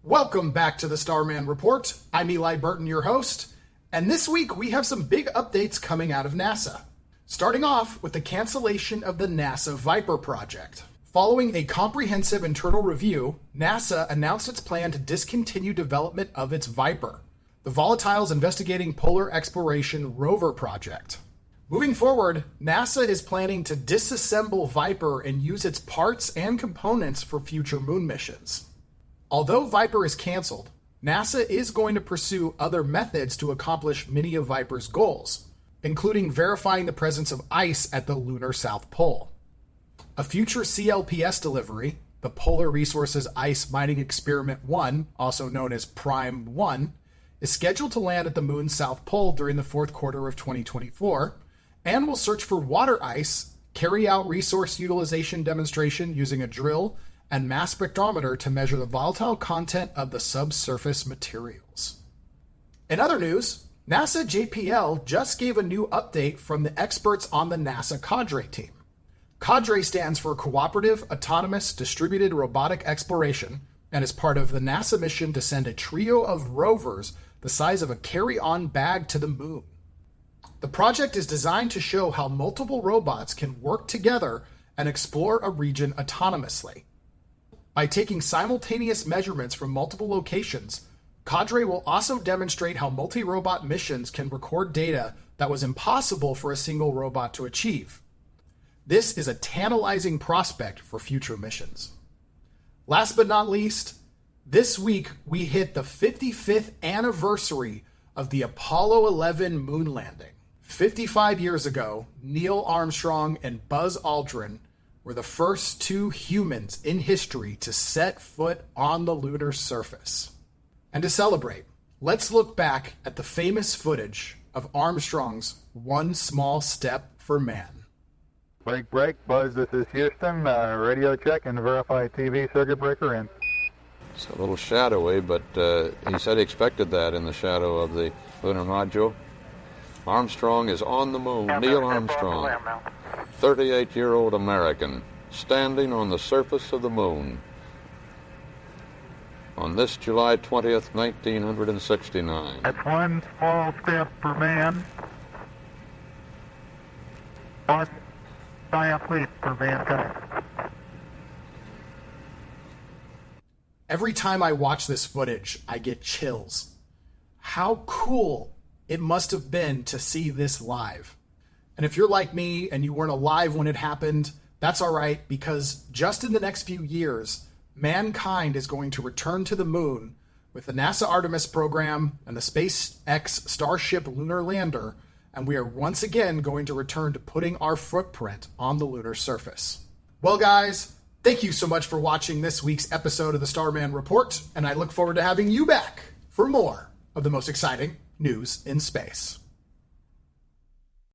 Welcome back to the Starman Report. I'm Eli Burton, your host, and this week we have some big updates coming out of NASA. Starting off with the cancellation of the NASA VIPER project. Following a comprehensive internal review, NASA announced its plan to discontinue development of its VIPER, the Volatiles Investigating Polar Exploration Rover project. Moving forward, NASA is planning to disassemble VIPER and use its parts and components for future moon missions. Although VIPER is canceled, NASA is going to pursue other methods to accomplish many of VIPER's goals, including verifying the presence of ice at the lunar South Pole. A future CLPS delivery, the Polar Resources Ice Mining Experiment 1, also known as Prime 1, is scheduled to land at the moon's South Pole during the fourth quarter of 2024, and will search for water ice, carry out resource utilization demonstration using a drill and mass spectrometer to measure the volatile content of the subsurface materials. In other news, NASA JPL just gave a new update from the experts on the NASA CADRE team. CADRE stands for Cooperative, Autonomous, Distributed Robotic Exploration and is part of the NASA mission to send a trio of rovers the size of a carry-on bag to the moon. The project is designed to show how multiple robots can work together and explore a region autonomously. By taking simultaneous measurements from multiple locations, CADRE will also demonstrate how multi-robot missions can record data that was impossible for a single robot to achieve. This is a tantalizing prospect for future missions. Last but not least, this week we hit the 55th anniversary of the Apollo 11 moon landing. 55 years ago, Neil Armstrong and Buzz Aldrin were the first two humans in history to set foot on the lunar surface. And to celebrate, let's look back at the famous footage of Armstrong's one small step for man. Break, Buzz, this is Houston. Radio check and verify TV circuit breaker in. It's a little shadowy, but he said he expected that in the shadow of the lunar module. Armstrong is on the moon. Neil Armstrong, 38-year-old American, standing on the surface of the moon on this July 20th, 1969. That's one small step for man, one giant leap for mankind. Every time I watch this footage, I get chills. How cool it must have been to see this live. And if you're like me and you weren't alive when it happened, that's all right, because just in the next few years, mankind is going to return to the moon with the NASA Artemis program and the SpaceX Starship lunar lander, and we are once again going to return to putting our footprint on the lunar surface. Well, guys, thank you so much for watching this week's episode of the Starman Report, and I look forward to having you back for more of the most exciting news in space.